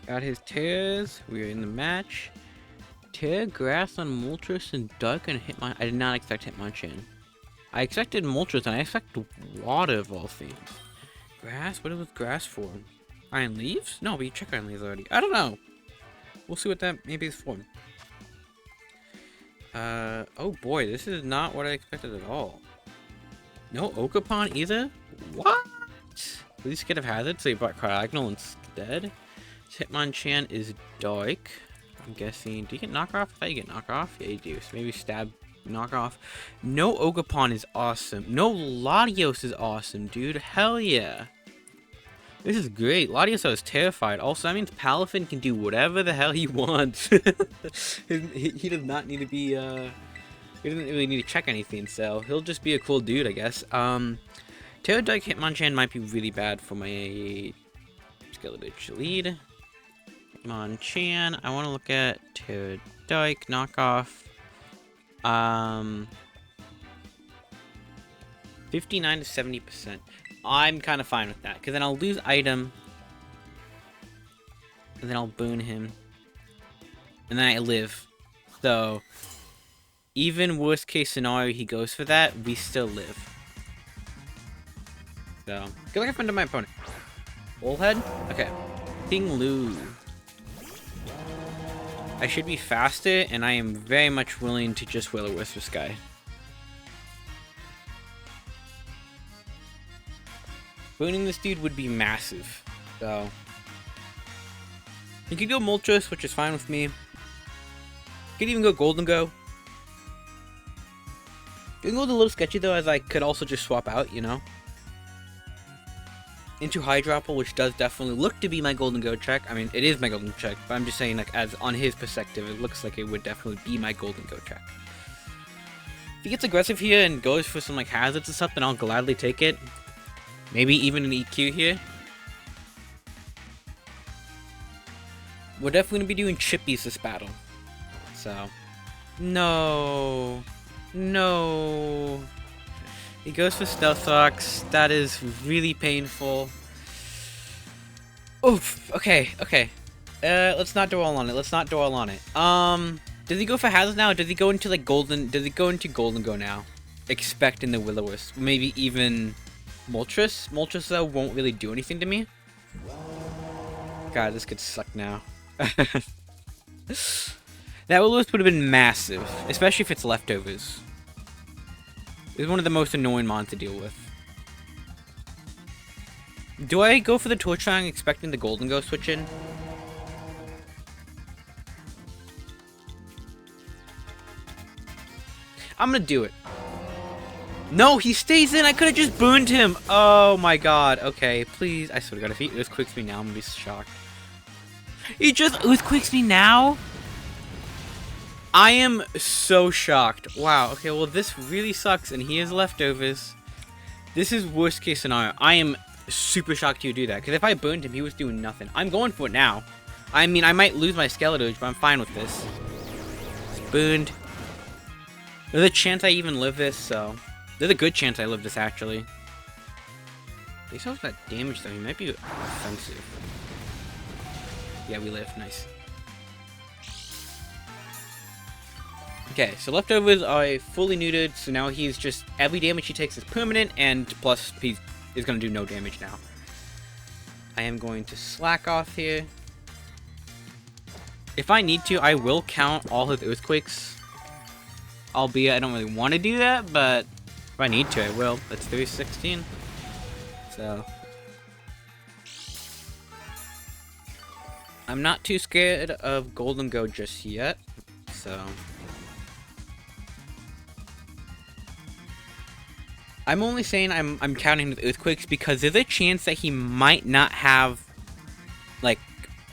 Got his tears. We're in the match. Tear, Grass on Moltres and Dark and Hitmon. I did not expect Hitmonchan. I expected Moltres and I expect Water of all things. Grass? What was Grass for? Iron Leaves? No, we checked Iron Leaves already. I don't know. We'll see what that maybe is for. Oh boy, this is not what I expected at all. No Ogerpon either? What? At least get a hazard, so you brought Cryogonal instead. Hitmonchan is Dark. I'm guessing. Do you get knockoff? I thought you get knockoff. Yeah, you do. So maybe stab knockoff. No Ogerpon is awesome. No Latios is awesome, dude. Hell yeah. This is great. Latios I was terrified. Also, that means Palafin can do whatever the hell he wants. he does not need to be, he doesn't really need to check anything, so he'll just be a cool dude, I guess. Pterodike Hitmonchan might be really bad for my Skeleton lead. Hitmonchan, I want to look at Pterodike knockoff. 59 to 70%. I'm kind of fine with that, because then I'll lose item, and then I'll boon him, and then I live. So, even worst case scenario he goes for that, we still live. So, good luck to my opponent. Bullhead? Okay. King Lu. I should be faster, and I am very much willing to just Will-O-Wisp this guy. Booning this dude would be massive, so... You could go Moltres, which is fine with me. You could even go Golden Go. Golden Go's a little sketchy though, as I could also just swap out, you know? Into Hydropple, which does definitely look to be my Golden Go check. I mean, it is my Golden check, but I'm just saying, like, as on his perspective, it looks like it would definitely be my Golden Go check. If he gets aggressive here and goes for some, like, hazards or something, I'll gladly take it. Maybe even an EQ here. We're definitely going to be doing chippies this battle. So. No. No. He goes for Stealth Rocks. That is really painful. Oof. Okay. Okay. Let's not dwell on it. Let's not dwell on it. Does he go for hazards now? Or does he go into, like, Golden? Does he go into Golden Go now? Expecting the Will-O-Wisp. Maybe even... Moltres? Moltres, though, won't really do anything to me. God, this could suck now. That Will-O-Wisp would have been massive, especially if it's leftovers. It's one of the most annoying mons to deal with. Do I go for the Torchfang expecting the Golden Go switch in? I'm gonna do it. No, he stays in. I could have just booned him. Oh my god. Okay, please. I swear to god, if he Earthquakes me now, I'm gonna be shocked. He just Earthquakes me now? I am so shocked. Wow. Okay, well, this really sucks, and he has leftovers. This is worst case scenario. I am super shocked he would do that, because if I booned him, he was doing nothing. I'm going for it now. I mean, I might lose my Skeleton, but I'm fine with this. It's booned. There's a chance I even live this, so... There's a good chance I live this, actually. He still has that damage, though. He might be offensive. Yeah, we live. Nice. Okay, so leftovers are fully neutered, so now he's just... Every damage he takes is permanent, and plus he is going to do no damage now. I am going to slack off here. If I need to, I will count all his Earthquakes. Albeit, I don't really want to do that, but... If I need to, I will. That's 316. So. I'm not too scared of Golden Go just yet. So. I'm only saying I'm counting with Earthquakes because there's a chance that he might not have, like,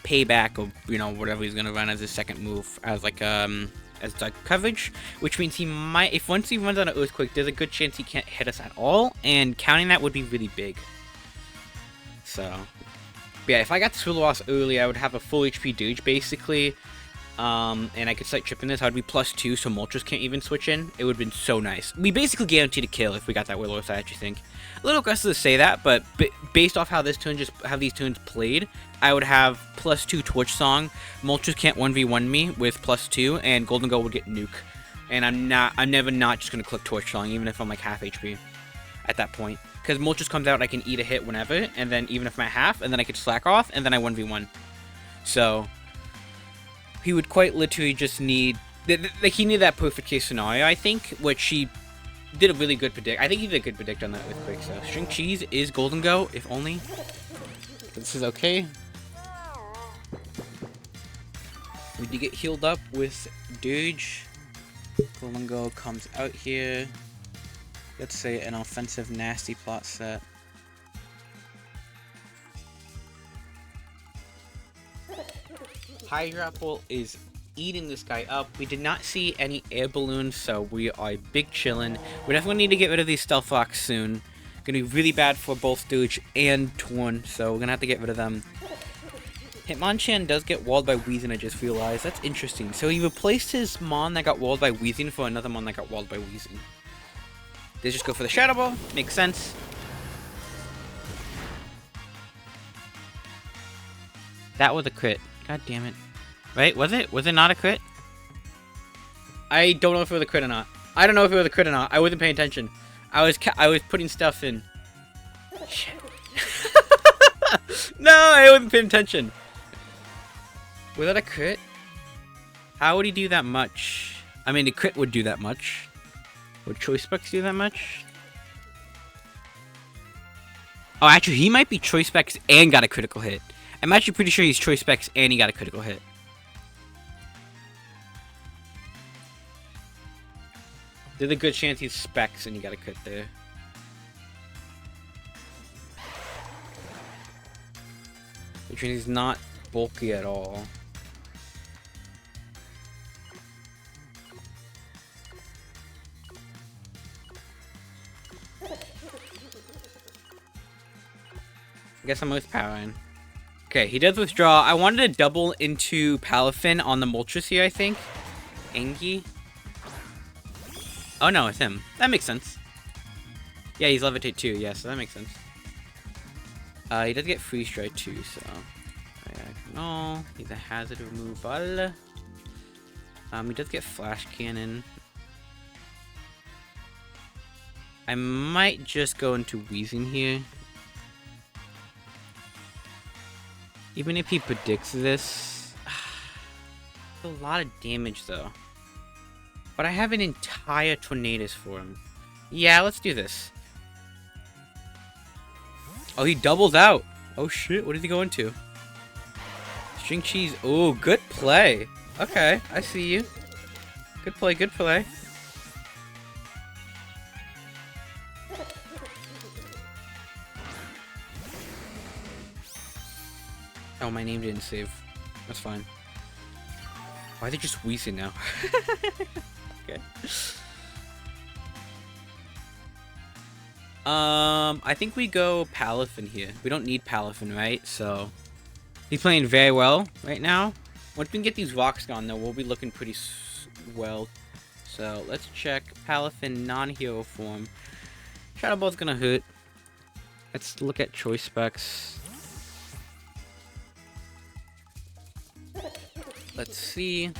payback or, you know, whatever he's gonna run as his second move. As, like, as dark coverage, which means he might, if once he runs on an Earthquake, there's a good chance he can't hit us at all, and counting that would be really big. So, yeah, if I got Swirloss early, I would have a full HP Doge, basically, and I could start tripping this, I'd be +2, so Moltres can't even switch in. It would have been so nice. We basically guaranteed a kill if we got that Willows, I actually think. A little aggressive to say that, but based off how these tunes played, I would have +2 Torch Song. Moltres can't 1v1 me with +2, and Golden Gold would get nuke. And I'm never not just gonna click Torch Song, even if I'm like half HP at that point. Because Moltres comes out, I can eat a hit whenever, and then even if I'm at half, and then I could slack off, and then I 1v1. So he would quite literally just need, like, he needed that perfect case scenario, I think, which he did a really good predict. I think he did a good predict on that with Quick. So String Cheese is Golden Go, if only. This is okay. We did get healed up with Dirge. Golden Go comes out here. Let's say an offensive nasty plot set. Hydrapple is eating this guy up. We did not see any air balloons, so we are big chillin'. We definitely need to get rid of these Stealth Rocks soon. Gonna be really bad for both Dirge and Torn, so we're gonna have to get rid of them. Hitmonchan does get walled by Weezing, I just realized. That's interesting. So he replaced his Mon that got walled by Weezing for another Mon that got walled by Weezing. They just go for the Shadow Ball. Makes sense. That was a crit. God damn it. Right? Was it? Was it not a crit? I don't know if it was a crit or not. I don't know if it was a crit or not. I wasn't paying attention. I was putting stuff in. Shit. No, I wasn't paying attention. Was that a crit? How would he do that much? I mean, the crit would do that much. Would Choice Specs do that much? Oh, actually, he might be Choice Specs and got a critical hit. I'm actually pretty sure he's Choice Specs and he got a critical hit. There's a good chance he's Specs and he got a crit there. Which means he's not bulky at all. I guess I'm with Powering. Okay, he does withdraw. I wanted to double into Palafin on the Moltres here, I think. Angie. Oh no, it's him. That makes sense. Yeah, he's Levitate too. Yeah, so that makes sense. He does get Freeze Strike too, so... No, he's a hazard removal. He does get Flash Cannon. I might just go into Weezing here. Even if he predicts this... a lot of damage, though. But I have an entire Tornadus for him. Yeah, let's do this. Oh, he doubles out. Oh, shit. What did he go into? String Cheese. Oh, good play. Okay, I see you. Good play, good play. Oh, my name didn't save. That's fine. Why are they just wheezing now? Okay. I think we go Palafin here. We don't need Palafin, right? So he's playing very well right now. Once we can get these rocks gone, though, we'll be looking pretty well. So let's check Palafin non-hero form. Shadow Ball's gonna hurt. Let's look at Choice Specs. Let's see.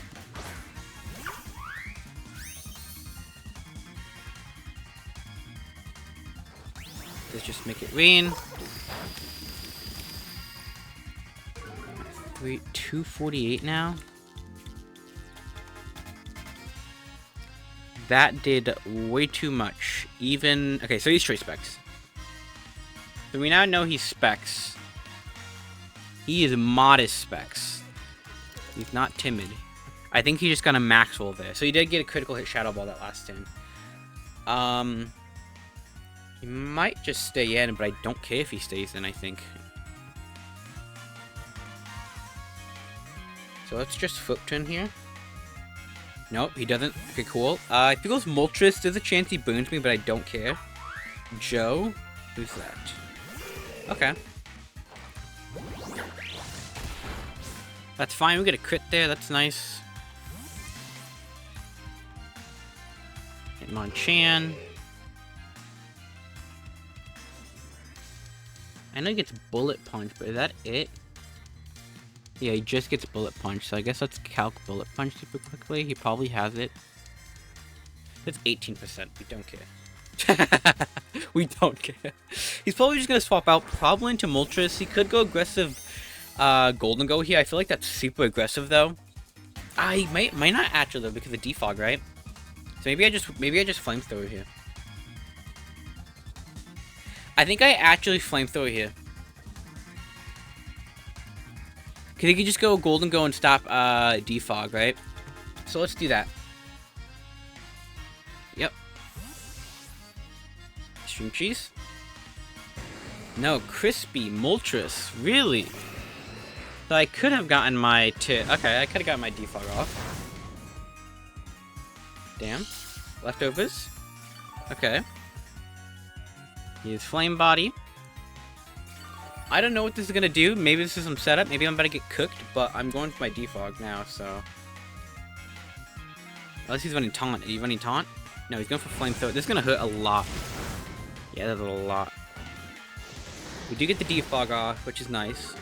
Let's just make it rain. 248 now. That did way too much. Even okay, so he's Choice Specs. So we now know he's Specs. He is modest Specs. He's not timid. I think he just got a max roll there. So he did get a critical hit Shadow Ball that last turn. He might just stay in, but I don't care if he stays in, I think. So let's just flip turn here. Nope, he doesn't. Okay, cool. If he goes Moltres, there's a chance he burns me, but I don't care. Joe? Who's that? Okay. That's fine. We get a crit there. That's nice. Hitmonchan. I know he gets Bullet Punch, but is that it? Yeah, he just gets Bullet Punch, so I guess let's calc Bullet Punch super quickly. He probably has it. That's 18%. We don't care. We don't care. He's probably just gonna swap out probably into Moltres. He could go aggressive Golden Go here. I feel like that's super aggressive though. I might not actually though because of defog, right? So maybe I just flamethrower here. I think I actually flamethrower here. Cause he could just go Golden Go and stop defog, right? So let's do that. Yep. String cheese? No, crispy Moltres. Really? So I could have gotten my okay, I could have gotten my defog off. Damn. Leftovers. Okay. Use Flame Body. I don't know what this is gonna do. Maybe this is some setup. Maybe I'm about to get cooked, but I'm going for my defog now, so. Unless he's running taunt. Are you running taunt? No, he's going for flamethrower. This is gonna hurt a lot. Yeah, that's a lot. We do get the defog off, which is nice.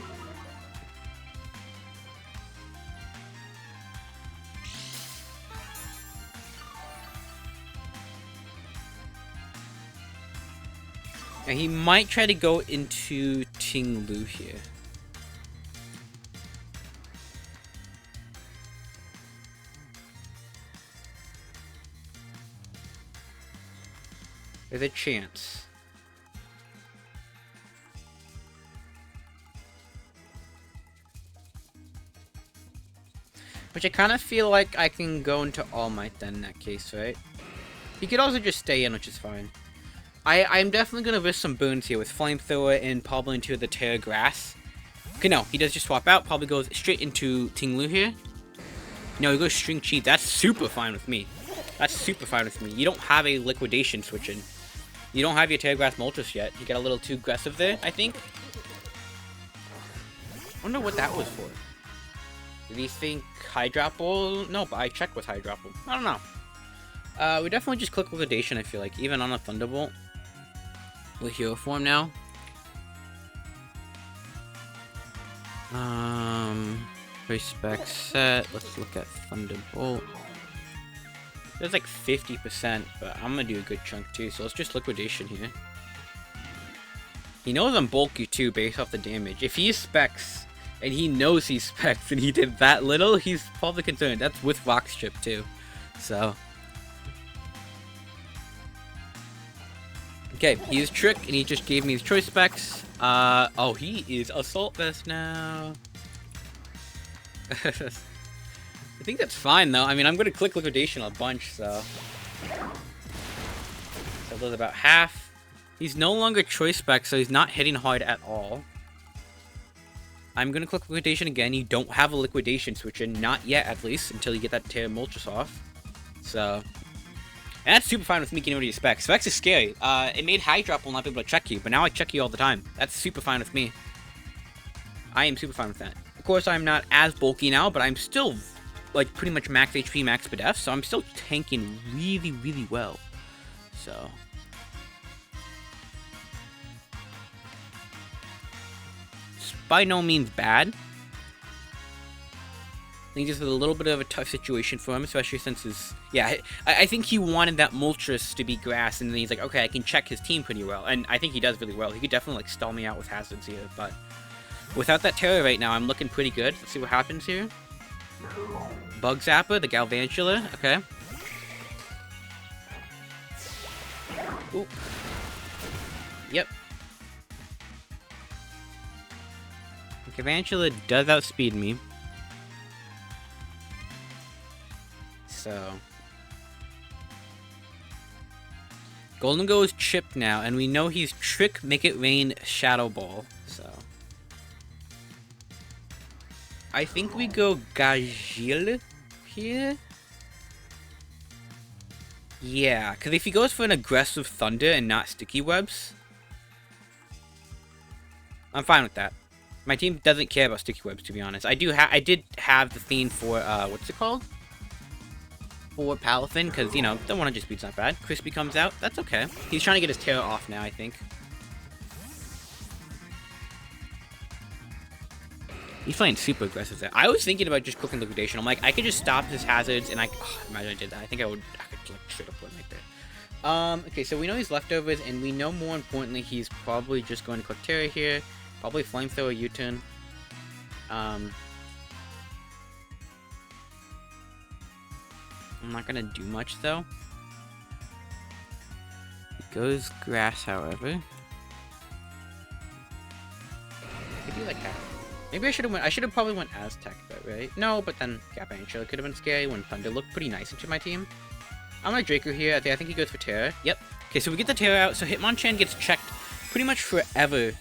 And he might try to go into Ting Lu here. There's a chance. Which I kind of feel like I can go into All Might then in that case, right? He could also just stay in, which is fine. I'm definitely going to risk some boons here with Flamethrower and probably into the Terra Grass. Okay, no, he does just swap out. Probably goes straight into Ting Lu here. No, he goes String Cheese. That's super fine with me. That's super fine with me. You don't have a Liquidation switch in. You don't have your Terra Grass Moltres yet. You got a little too aggressive there, I think. I wonder what that was for. Did he think Hydropple? No, but I checked with Hydropple. I don't know. We definitely just click Liquidation, I feel like, even on a Thunderbolt. With Hero Form now. Respect set. Let's look at Thunderbolt. There's like 50%, but I'm gonna do a good chunk too, so let's just Liquidation here. He knows I'm bulky too, based off the damage. If he specs, and he knows he specs, and he did that little, he's probably concerned. That's with Rock Strip too, so. Okay, he is Trick, and he just gave me his choice specs. Oh, he is Assault Vest now. I think that's fine, though. I mean, I'm going to click Liquidation a bunch, so. So there's about half. He's no longer choice spec, so he's not hitting hard at all. I'm going to click Liquidation again. You don't have a Liquidation switch in, not yet, at least, until you get that Terra Moltres off. So. And that's super fine with me getting rid of your specs. Specs is scary. It made Hydrop will not be able to check you, but now I check you all the time. That's super fine with me. I am super fine with that. Of course, I'm not as bulky now, but I'm still, like, pretty much max HP, max PDF, so I'm still tanking really, really well. So. It's by no means bad. I think this is a little bit of a tough situation for him, especially since his... Yeah, I think he wanted that Moltres to be grass, and then he's like, okay, I can check his team pretty well. And I think he does really well. He could definitely, like, stall me out with hazards here, but... Without that Terra right now, I'm looking pretty good. Let's see what happens here. Bug Zapper, the Galvantula, okay. Oop. Yep. Galvantula does outspeed me. So. Golden Go is chipped now, and we know he's Trick, Make It Rain, Shadow Ball, so. I think we go Gajil here. Yeah, because if he goes for an aggressive Thunder and not Sticky Webs, I'm fine with that. My team doesn't care about sticky webs, to be honest. I did have the theme for, what's it called? For Palafin, because, you know, the 100 speed's not bad. Crispy comes out. That's okay. He's trying to get his Terra off now, I think. He's playing super aggressive there. I was thinking about just cooking liquidation. I'm like, I could just stop his hazards, and imagine I did that. I think I could like straight up put him right there. Okay, so we know he's leftovers, and we know more importantly, he's probably just going to cook Terra here. Probably flamethrower U-turn. I'm not gonna do much though. It goes grass, however. Could do like that. Maybe I should have went. I should have probably went Aztec though, right? No, but then Gap Angel could have been scary when Thunder looked pretty nice into my team. I'm gonna Draco here. I think he goes for Terra. Yep. Okay, so we get the Terra out. So Hitmonchan gets checked pretty much forever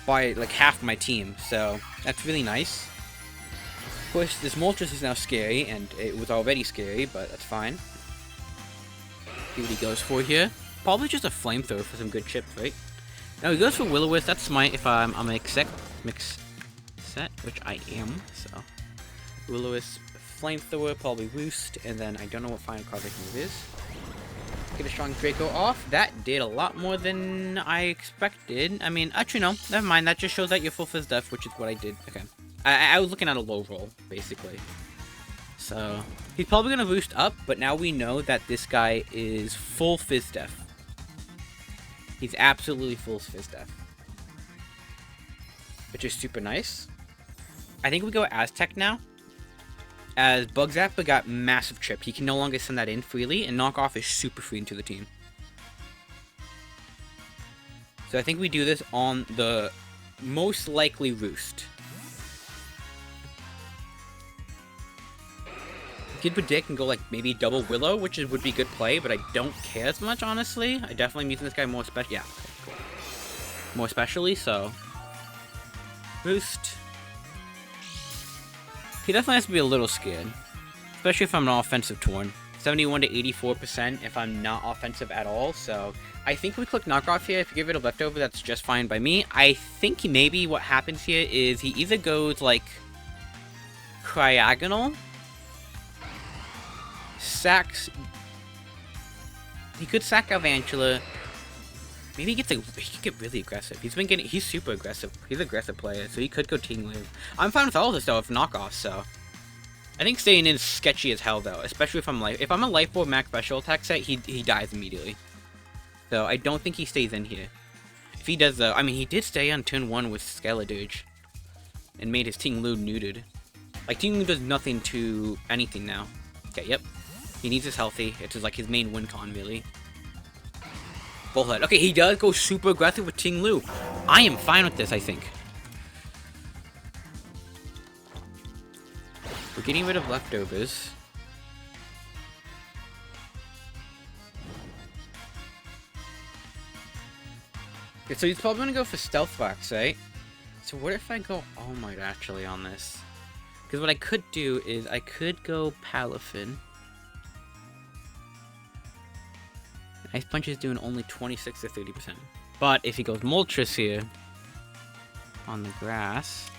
by like half my team. So that's really nice. Of course, this Moltres is now scary, and it was already scary, but that's fine. See what he goes for here. Probably just a flamethrower for some good chips, right? Now he goes for Will-O-Wisp. That's smart if I'm a mix set, which I am. So Will-O-Wisp, flamethrower, probably Roost, and then I don't know what final Cosmic move is. Get a strong Draco off. That did a lot more than I expected. I mean, actually no, never mind. That just shows that you're full Fizz Def, which is what I did. Okay. I was looking at a low roll, basically. So, he's probably going to Roost up, but now we know that this guy is full Fizz Def. He's absolutely full Fizz Def. Which is super nice. I think we go Aztec now. As Bug Zapper got massive chip. He can no longer send that in freely, and Knockoff is super free into the team. So I think we do this on the most likely Roost. Kid Predict can go like maybe double Willow, which would be good play, but I don't care as much, honestly. I definitely am using this guy more special. Yeah, okay, cool. More especially, so Boost. He definitely has to be a little scared, especially if I'm an offensive Torn. 71 to 84% if I'm not offensive at all. So I think we click Knockoff here. If you give it a leftover, that's just fine by me. I think maybe what happens here is he either goes like Cryogonal. Sacks. He could sack Avantula. Maybe he could get really aggressive. He's super aggressive. He's an aggressive player, so he could go Team Live. I'm fine with all this though, if knockoffs, so. I think staying in is sketchy as hell though, especially if I'm a Life Orb max special attack set, he dies immediately. So I don't think he stays in here. If he does though, I mean he did stay on turn 1 with Skeledirge. And made his Ting Lu neutered. Like Ting Lu does nothing to anything now. Okay, yep. He needs his healthy. It's like his main win con, really. Bullhead. Okay, he does go super aggressive with Ting Lu. I am fine with this, I think. We're getting rid of leftovers. Okay, so he's probably going to go for Stealth Wax, right? So what if I go All Might actually on this? Because what I could do is I could go Palafin. Ice Punch is doing only 26 to 30%. But if he goes Moltres here on the grass,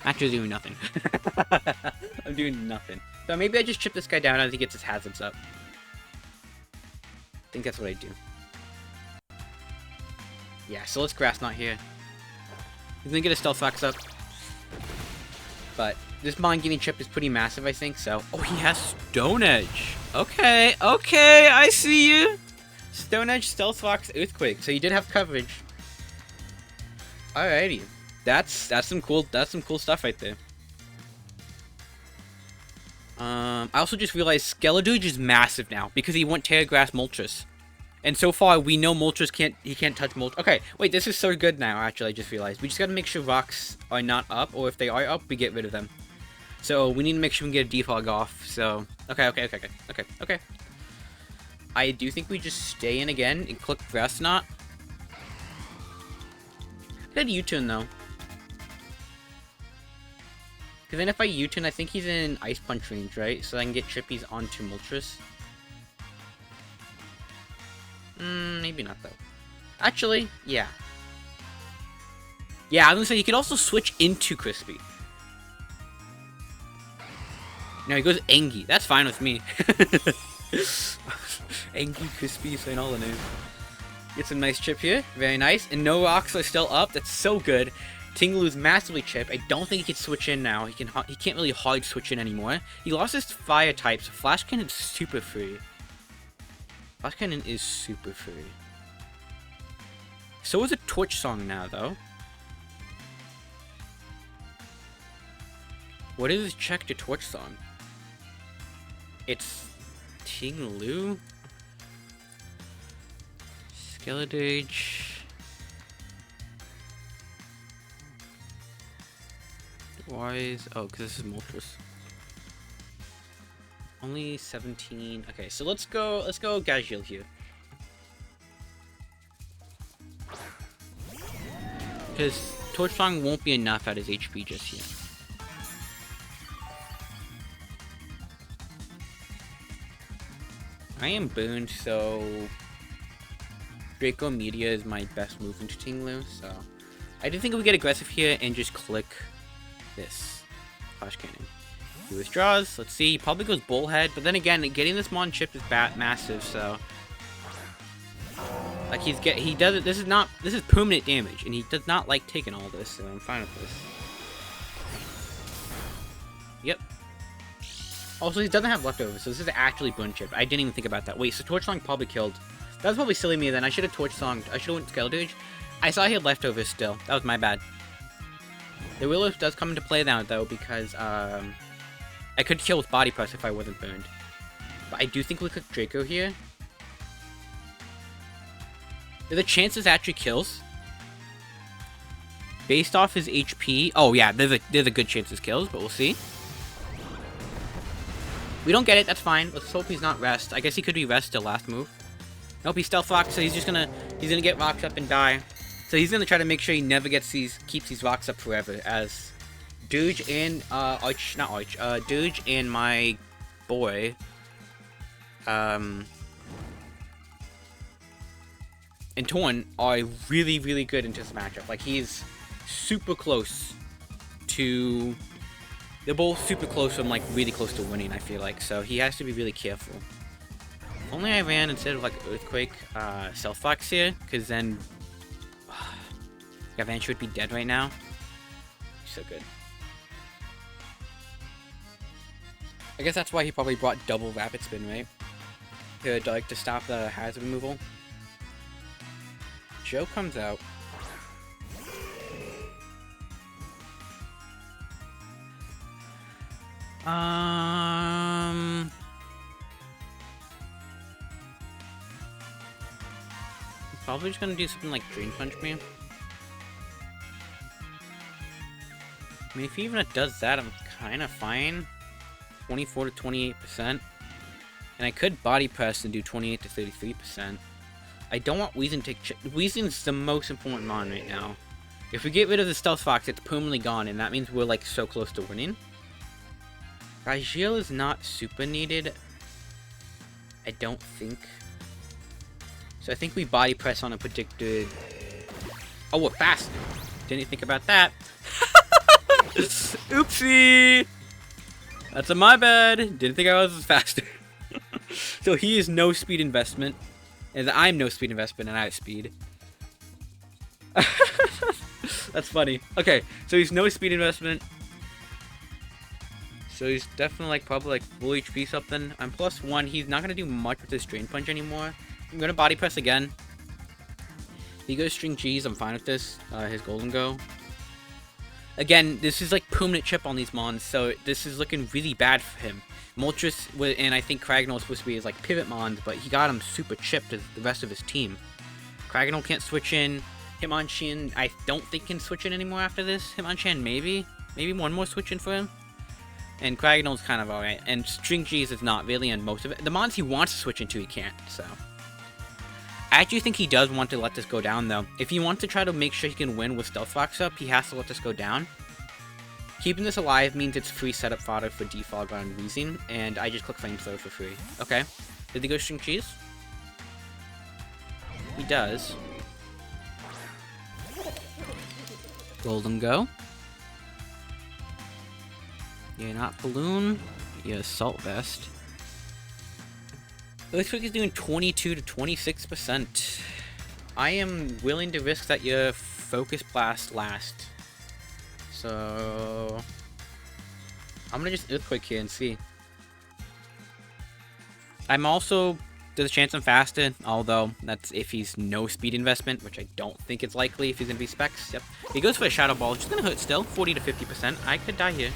actually doing nothing. I'm doing nothing. So maybe I just chip this guy down as he gets his hazards up. I think that's what I do. Yeah, so let's Grass Knot here. He's gonna get a Stealth Fox up. But this Mind Giving chip is pretty massive, I think, so. Oh, he has Stone Edge. Okay, okay, I see you. Stone Edge, Stealth Fox, Earthquake. So you did have coverage. Alrighty. That's some cool stuff right there. I also just realized Skeledirge is massive now because he went Terra Grass Moltres. And so far, we know Moltres can't touch Moltres. Okay, wait, this is so good now, actually, I just realized. We just gotta make sure rocks are not up, or if they are up, we get rid of them. So, we need to make sure we can get a defog off, so. Okay. I do think we just stay in again and click Grass Knot. Good U-turn, though. Because then if I U-turn, I think he's in Ice Punch range, right? So I can get Trippies onto Moltres. Maybe not, though. Actually, yeah. Yeah, I was gonna say, he could also switch into Crispy. No, he goes Engie. That's fine with me. Engie, Crispy, saying all the names. Get some nice chip here. Very nice. And no rocks are still up. That's so good. Tinglu's massively chipped. I don't think he can switch in now. He can't really hard switch in anymore. He lost his fire type, so Flash Cannon's super free. Flash Cannon is super free. So is a Torch Song now, though. What is his check to Torch Song? It's Tinglu. Skeletage. Wise. Oh, because this is Moltres. Only 17. Okay, so let's go Gagil here. Because Torch Song won't be enough at his HP just yet. I am booned, so Draco Media is my best move into Tinglu, so I do think we get aggressive here and just click this Flash Cannon. He withdraws. Let's see. He probably goes Bullhead, but then again, getting this Mon chipped is massive. So, like he does it. This is permanent damage, and he does not like taking all this. So I'm fine with this. Yep. Also, he doesn't have leftovers, so this is actually Bone Chip. I didn't even think about that. Wait, so Torch Song probably killed. That was probably silly of me then. I should have Torch Songed. I should have went Skeletage. I saw he had leftovers still. That was my bad. The Willow does come into play now, though, because I could kill with Body Press if I wasn't burned. But I do think we click Draco here. The chances actually kills. Based off his HP. Oh, yeah, there's a good chance this kills, but we'll see. We don't get it, that's fine. Let's hope he's not rest. I guess he could be rest till last move. Nope, he's stealth rock, so he's gonna get rocks up and die. So he's gonna try to make sure he never keeps these rocks up forever, as Doge and Doge and my boy and Torn are really, really good into this matchup. Like, he's super close to... They're both super close from, like, really close to winning, I feel like. So he has to be really careful. If only I ran instead of, like, Earthquake, Stealth Fox here, because then... Gavantia would be dead right now. So good. I guess that's why he probably brought double Rapid Spin, right? To stop the hazard removal. Joe comes out. Probably just gonna do something like Drain Punch me. I mean, if he even does that, I'm kind of fine. 24 to 28%. And I could Body Press and do 28 to 33%. I don't want Weezing to take... Weezing's the most important mon right now. If we get rid of the Stealth Fox, it's permanently gone, and that means we're, like, so close to winning. Rajil is not super needed. I don't think. So I think we Body Press on a predicted... Oh, we're fast! Didn't think about that. Oopsie! That's my bad. Didn't think I was faster. So he is no speed investment. And I'm no speed investment and I have speed. That's funny. Okay, so he's no speed investment. So he's definitely like probably like full HP something. I'm +1. He's not gonna do much with this Drain Punch anymore. I'm gonna Body Press again. If he goes String G's, I'm fine with this. His Golden Go. Again, this is like permanent chip on these mons, so this is looking really bad for him. Moltres and I think Cragnole was supposed to be his like pivot mons, but he got him super chipped as the rest of his team. Cragnole can't switch in. Hitmonchan, I don't think can switch in anymore after this. Hitmonchan maybe one more switch in for him. And Cragnole's kind of alright. And String G's is not really on most of it. The mons he wants to switch into, he can't, so. I actually think he does want to let this go down, though. If he wants to try to make sure he can win with Stealth Fox up, he has to let this go down. Keeping this alive means it's free setup fodder for Defog on Weezing, and I just click Flamethrower for free. Okay. Did he go String Cheese? He does. Golden Go. You're not Balloon. You're Assault Vest. Looks like he's doing 22 to 26%. I am willing to risk that your Focus Blast last. So I'm gonna just Earthquake here and see. I'm also, there's a chance I'm faster, although that's if he's no speed investment, which I don't think it's likely if he's gonna be specs. Yep. He goes for a Shadow Ball, which is gonna hurt still, 40 to 50%. I could die here.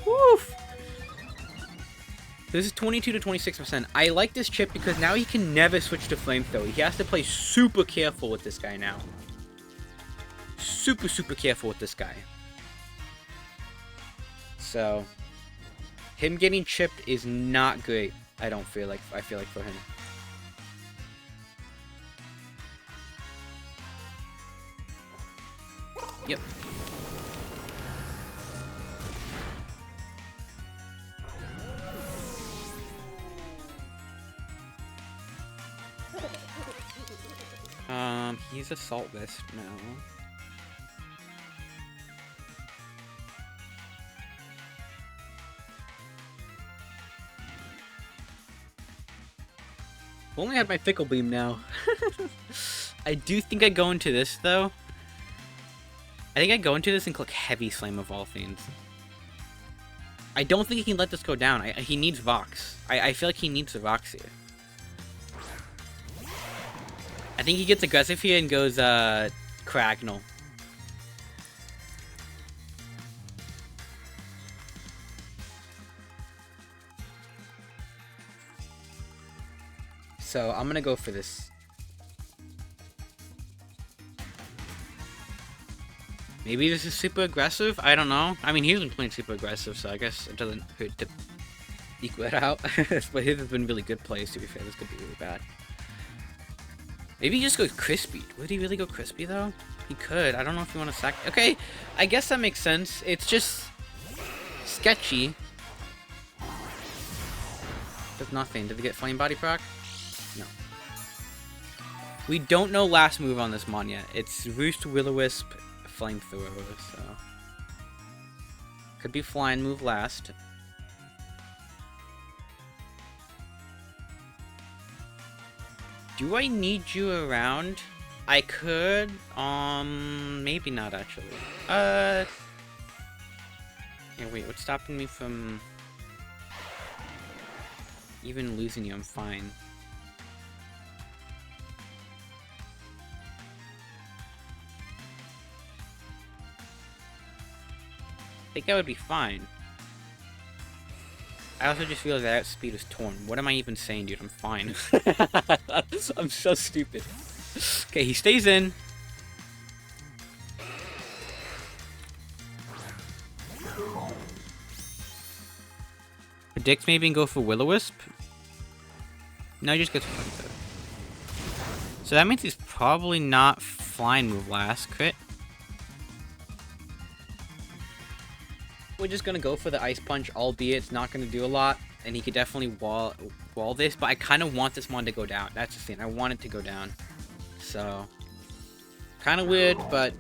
Woof! This is 22 to 26%. I like this chip because now he can never switch to Flamethrower. He has to play super careful with this guy now. Super, super careful with this guy. So, him getting chipped is not great. I feel like for him. Yep. He's Assault Vest now. I've only had my Fickle Beam now. I do think I go into this, though. I think I go into this and click Heavy Slam of all things. I don't think he can let this go down. He needs Vox. I feel like he needs the Vox here. I think he gets aggressive here and goes, Cragnal. So, I'm gonna go for this. Maybe this is super aggressive? I don't know. I mean, he's been playing super aggressive, so I guess it doesn't hurt to equal it out. But his has been really good plays, to be fair. This could be really bad. Maybe he just goes Crispy. Would he really go Crispy, though? He could. I don't know if you want to sack... Okay, I guess that makes sense. It's just... sketchy. Does nothing. Did he get Flame Body proc? No. We don't know last move on this Mon yet. It's Roost, Will-O-Wisp, Flamethrower, so... Could be Flying move last. Do I need you around? I could, maybe not actually. Yeah, wait, what's stopping me from even losing you? I'm fine. I think I would be fine. I also just realized that speed is torn. What am I even saying, dude? I'm fine. I'm so stupid. Okay, he stays in. Predict maybe and go for Will-O-Wisp. No, he just gets Flamethrower. So that means he's probably not Flying move last. Crit. We're just gonna go for the Ice Punch, albeit it's not gonna do a lot, and he could definitely wall this, but I kind of want this one to go down. That's the thing. I want it to go down. So, kind of weird, but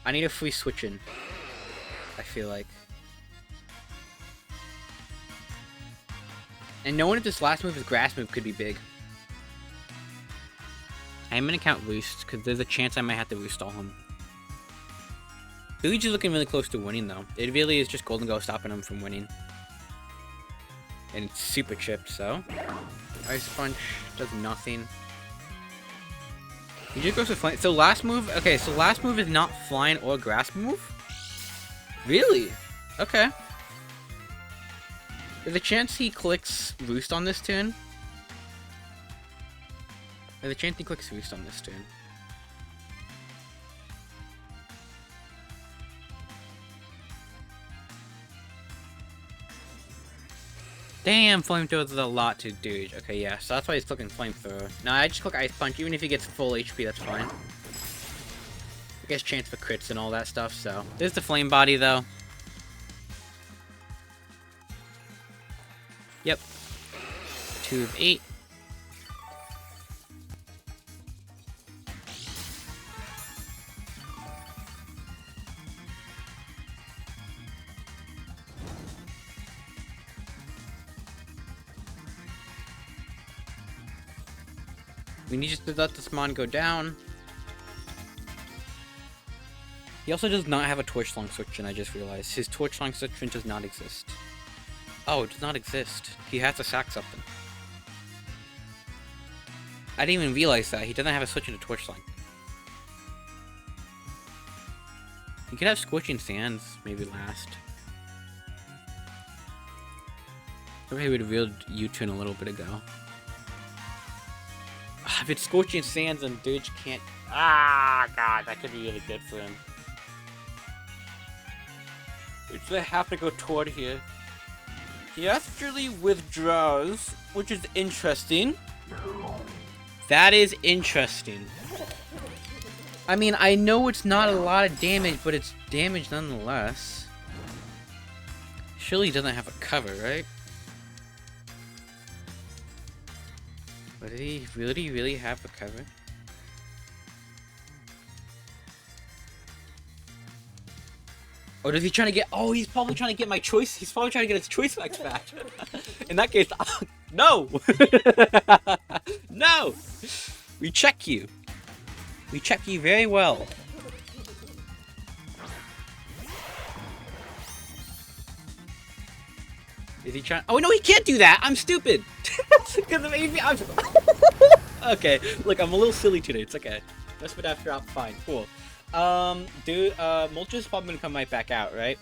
I need a free switch in, I feel like. And knowing if this last move is Grass move could be big. I'm gonna count Roost, because there's a chance I might have to Roost-stall him. Luigi's looking really close to winning, though. It really is just Golden Go stopping him from winning. And it's super chipped, so... Ice Punch does nothing. He just goes to Flame... So last move... Okay, so last move is not Flying or Grass move? Really? Okay. There's a chance he clicks Roost on this turn. There's a chance he clicks Roost on this turn. Damn, Flamethrower is a lot to do. Okay, yeah, so that's why he's clicking Flamethrower. No, I just click Ice Punch. Even if he gets full HP, that's fine. I guess chance for crits and all that stuff, so. There's the Flame Body, though. Yep. 2 of 8. We need to let this mon go down. He also does not have a torch long switch, and I just realized his torch long switch does not exist. Oh, it does not exist. He has to sack something. I didn't even realize that. He doesn't have a switch into torch line. He could have Scorching Sands, maybe last. Maybe he would have revealed U-turn a little bit ago. If it's Scorching Sands and Dirge can't... Ah, God, that could be really good for him. Which I have to go toward here. He actually withdraws, which is interesting. That is interesting. I mean, I know it's not a lot of damage, but it's damage nonetheless. Surely he doesn't have a cover, right? But did he really have a cover? Or is he trying to get... Oh, he's probably trying to get my choice. He's probably trying to get his choice max back. In that case, no! No! We check you. We check you very well. Is he trying... Oh, no, he can't do that! I'm stupid! Because of AV... Okay, look, I'm a little silly today. It's okay. No SPDA drop, fine, cool. Dude, Mulch is probably gonna come right back out, right?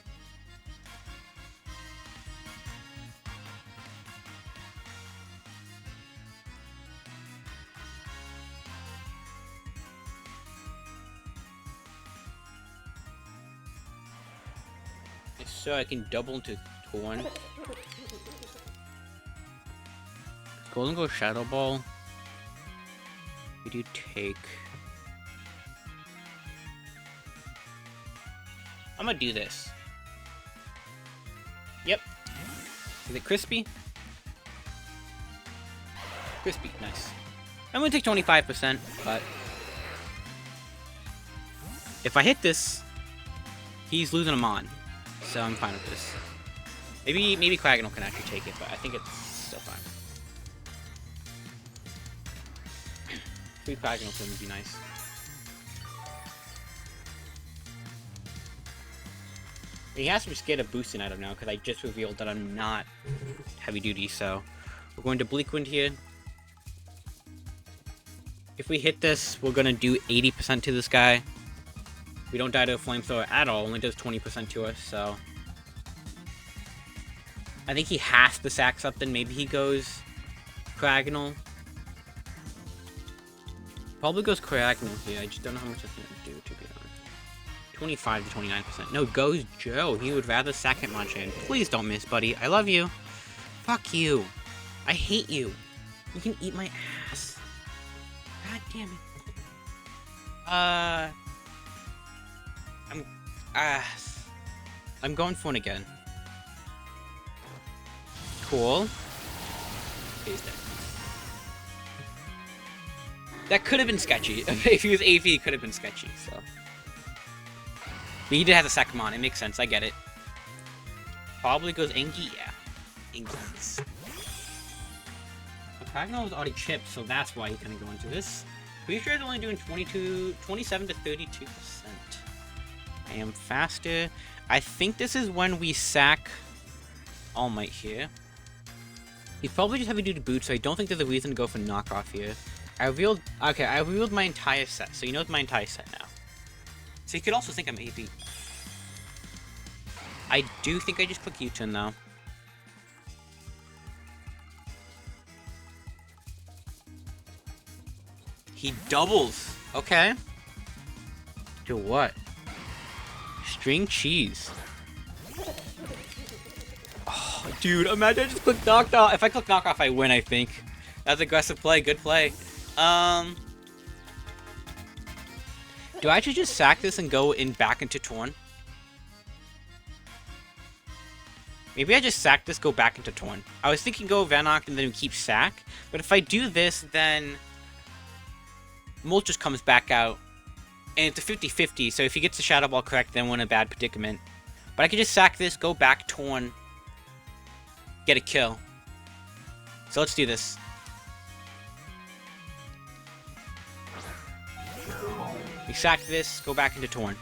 So I can double into Torn. Golden Go Shadow Ball. We do take. I'm gonna do this. Yep. Is it crispy? Crispy, nice. I'm gonna take 25%, but if I hit this, he's losing him on. So I'm fine with this. Maybe Quagnole can actually take it, but I think it's still fine. 3 Quagnole would be nice. He has to be scared of boosting out of now, because I just revealed that I'm not heavy duty, so we're going to Bleak Wind here. If we hit this, we're going to do 80% to this guy. We don't die to a flamethrower at all, only does 20% to us, so I think he has to sack something. Maybe he goes Quagnole. Probably goes Quagnole here. I just don't know how much it's going to do, to be honest. 25 to 29%. No, goes Joe. He would rather sack Hitmonchan. Please don't miss, buddy. I love you. Fuck you. I hate you. You can eat my ass. God damn it. I'm going for one again. Cool. He's dead. That could have been sketchy. If he was AV, it could have been sketchy, so. But he did have the second on. It makes sense. I get it. Probably goes Engi. Yeah. Engi's. Quagnole was already chipped, so that's why he couldn't go into this. Pretty sure it's only doing 27 to 32%. I am faster. I think this is when we sack All Might here. He's probably just heavy duty boot, so I don't think there's a reason to go for knockoff here. I revealed my entire set, so you know it's my entire set now. So you could also think I'm AV. I do think I just click U-turn though. He doubles. Okay. To what? String cheese. Oh, dude, imagine I just click knockoff. If I click knockoff, I win, I think. That's aggressive play. Good play. Do I actually just sack this and go back into Torn? Maybe I just sack this, go back into Torn. I was thinking go Vanoc and then keep sack. But if I do this, then Molt just comes back out. And it's a 50-50, so if he gets the Shadow Ball correct, then we're in a bad predicament. But I can just sack this, go back Torn, get a kill. So let's do this. We sack this, go back into Torn.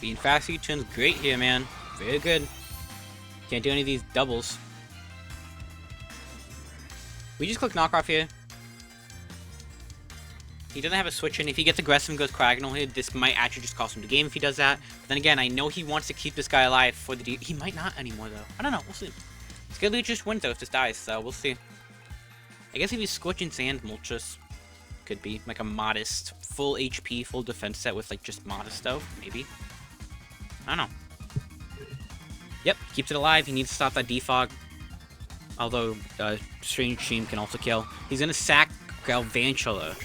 Being fast turns great here, man. Very good. Can't do any of these doubles. We just click knockoff here. He doesn't have a switch in. If he gets aggressive and goes Cragnole here, this might actually just cost him the game if he does that. But then again, I know he wants to keep this guy alive for the he might not anymore, though. I don't know. We'll see. Skidly just wins, though, if this dies, so we'll see. I guess if he's Scorching Sand, Moltres could be like a modest, full HP, full defense set with like just modest, though. Maybe. I don't know. Yep, keeps it alive. He needs to stop that defog. Although, Strange Stream can also kill. He's gonna sack Galvantula.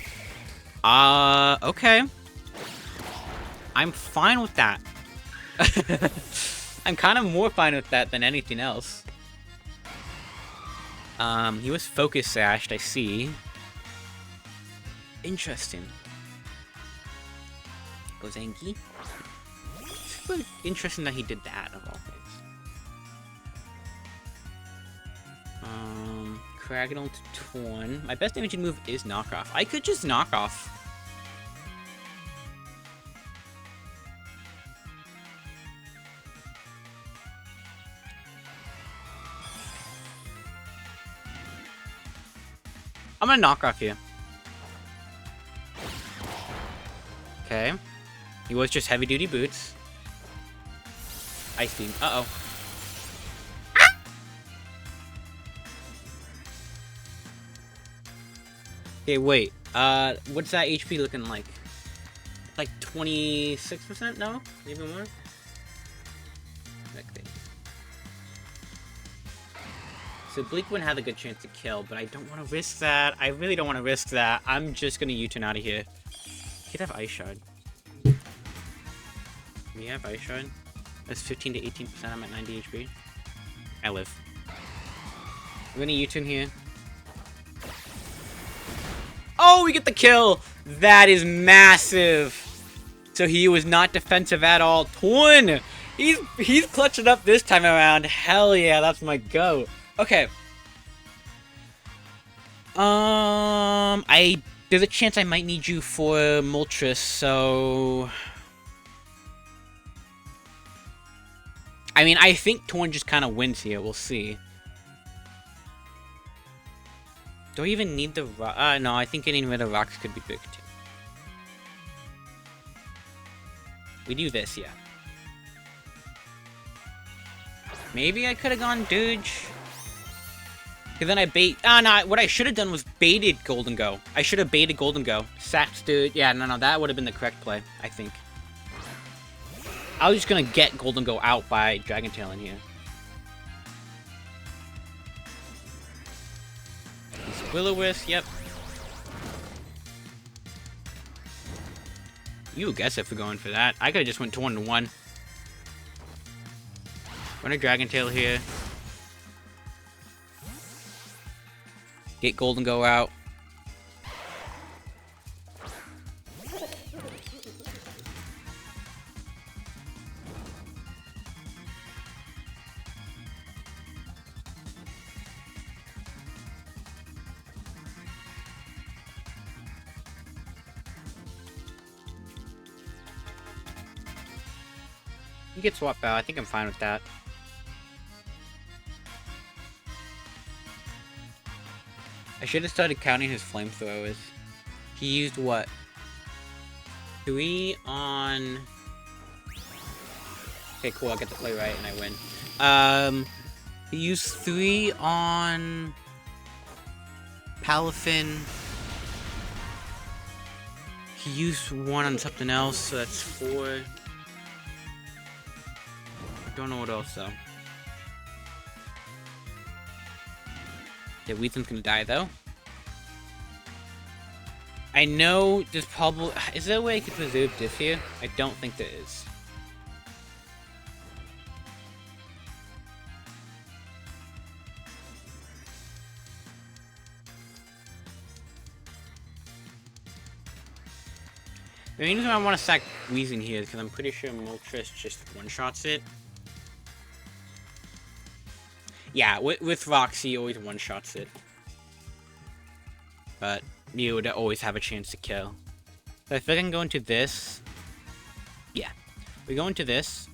Okay. I'm fine with that. I'm kind of more fine with that than anything else. He was Focus Sashed, I see. Interesting. Gozangi. Interesting that he did that, of all things. Cragnole to Torn. My best damaging move is knockoff. I could just knockoff. I'm gonna knockoff you. Okay. He was just heavy duty boots. Ice beam. Uh-oh. Okay, wait. What's that HP looking like? Like 26%? No? Even more? Okay. So Bleak wouldn't have a good chance to kill, but I don't want to risk that. I really don't want to risk that. I'm just gonna U-turn out of here. He could have Ice Shard. We have Ice Shard. That's 15 to 18%. I'm at 90 HP. I live. I'm gonna U-turn here. Oh, we get the kill! That is massive! So he was not defensive at all. Torn! He's clutching up this time around. Hell yeah, that's my go. Okay. There's a chance I might need you for Moltres, so... I mean, I think Torn just kind of wins here. We'll see. Do I even need the rock? No, I think getting rid of rocks could be big, too. We do this, yeah. Maybe I could have gone Dooge. Because then I bait... no, what I should have done was baited Golden Go. I should have baited Golden Go. Sacked Dooge. Yeah, no, that would have been the correct play, I think. I was just going to get Golden Go out by Dragon Tail in here. Will-O-Wisp, yep. You aggressive for going for that. I could have just went 2-1. Run a Dragon Tail here. Get Golden Go out. You get swapped out. I think I'm fine with that. I should have started counting his flamethrowers. He used what? 3 on... Okay, cool. I get the play right and I win. He used 3 on... Palafin. He used 1 on something else, so that's 4. Don't know what else, though. Yeah, Weedon's gonna die, though. I know there's probably... Is there a way I could preserve Diff here? I don't think there is. The main reason I want to sack Weezing here is because I'm pretty sure Moltres just one-shots it. Yeah, with Roxy, he always one-shots it. But you would always have a chance to kill. So if I can go into this... Yeah. We go into this.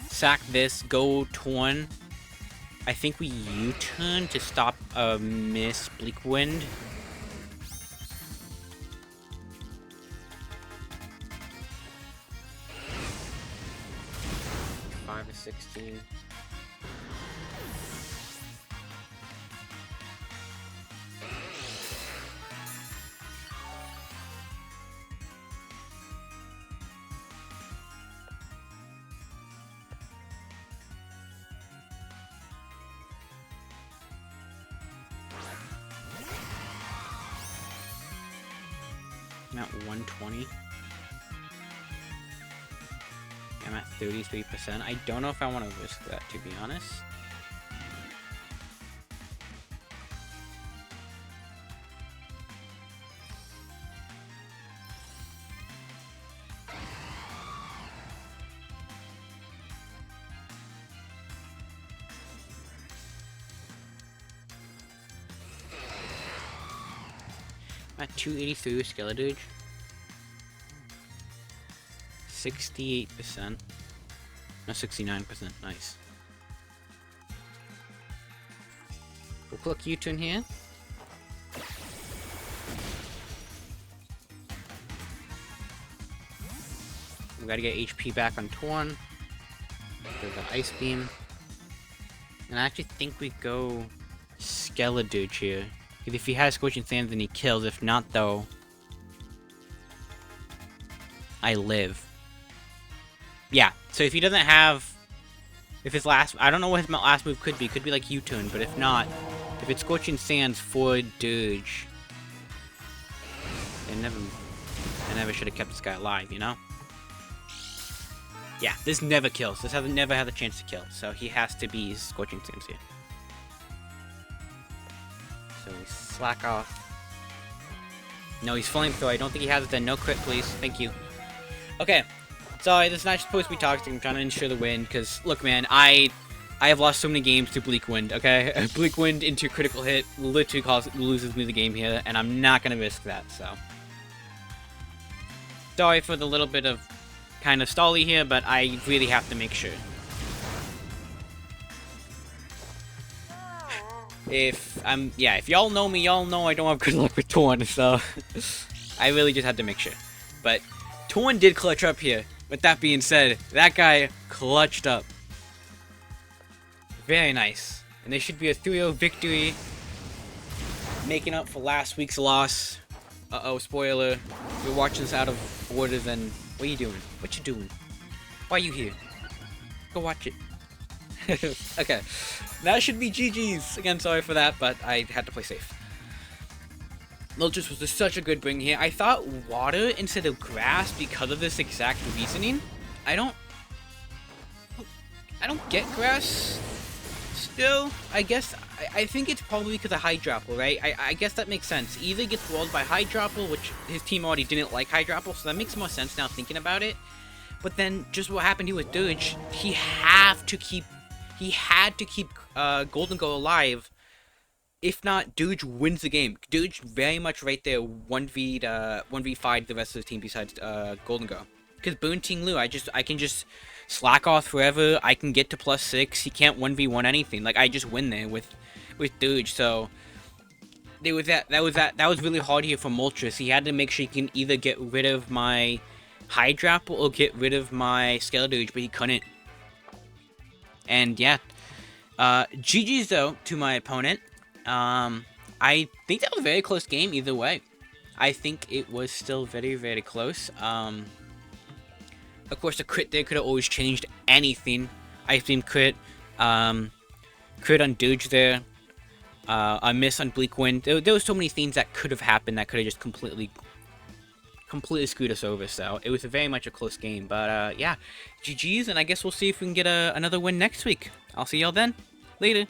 Sack this, go Torn. I think we U-turn to stop a miss Bleak Wind. Five or 16. I'm at 120. I'm at 33%. I don't know if I want to risk that, to be honest. I'm at 283 with Skeleduge. 68%. No, 69%. Nice. We'll click U-turn here. We gotta get HP back on Torn. There's an Ice Beam. And I actually think we go Skeleduge here. Because if he has Scorching Sands, then he kills. If not, though, I live. Yeah, so if he doesn't have... If his last... I don't know what his last move could be. It could be like U-turn, but if not... If it's Scorching Sands for Dirge... I never should have kept this guy alive, you know? Yeah, this never kills. This hasn't never had a chance to kill. So he has to be Scorching Sands here. So we slack off. No, he's Flamethrower. I don't think he has it then. No crit, please. Thank you. Okay. Sorry, this is not supposed to be toxic. I'm trying to ensure the win, because, look, man, I have lost so many games to Bleak Wind, okay? Bleak Wind into critical hit literally loses me the game here, and I'm not going to risk that, so. Sorry for the little bit of kind of stally here, but I really have to make sure. If y'all know me, y'all know I don't have good luck with Torn, so I really just had to make sure. But Torn did clutch up here. With that being said, that guy clutched up. Very nice. And there should be a 3-0 victory. Making up for last week's loss. Uh-oh, spoiler. If you're watching this out of order, then what are you doing? What you doing? Why are you here? Go watch it. Okay. That should be GG's. Again, sorry for that, but I had to play safe. Moltres was just such a good bring here. I thought water instead of grass because of this exact reasoning. I don't get grass still. I guess I think it's probably because of Hydropple, right? I guess that makes sense. Either gets walled by Hydropple, which his team already didn't like Hydropple, so that makes more sense now thinking about it. But then just what happened here with Dirge, he had to keep Golden Go alive. If not, Dirge wins the game. Dirge very much right there 1v5 the rest of the team besides Golden Go. Because Boon Ting Lu, I can just slack off forever. I can get to +6. He can't 1v1 anything. Like, I just win there with Dirge. So there was that was really hard here for Moltres. He had to make sure he can either get rid of my Hydropple or get rid of my Skeleduge, but he couldn't. And yeah, GG's though to my opponent. I think that was a very close game either way. I think it was still very, very close. Of course, the crit there could have always changed anything. Ice Beam crit, crit on Dirge there, a miss on Bleak Wind. There was so many things that could have happened that could have just completely screwed us over. So it was very much a close game. But yeah, GG's, and I guess we'll see if we can get another win next week. I'll see y'all then. Later.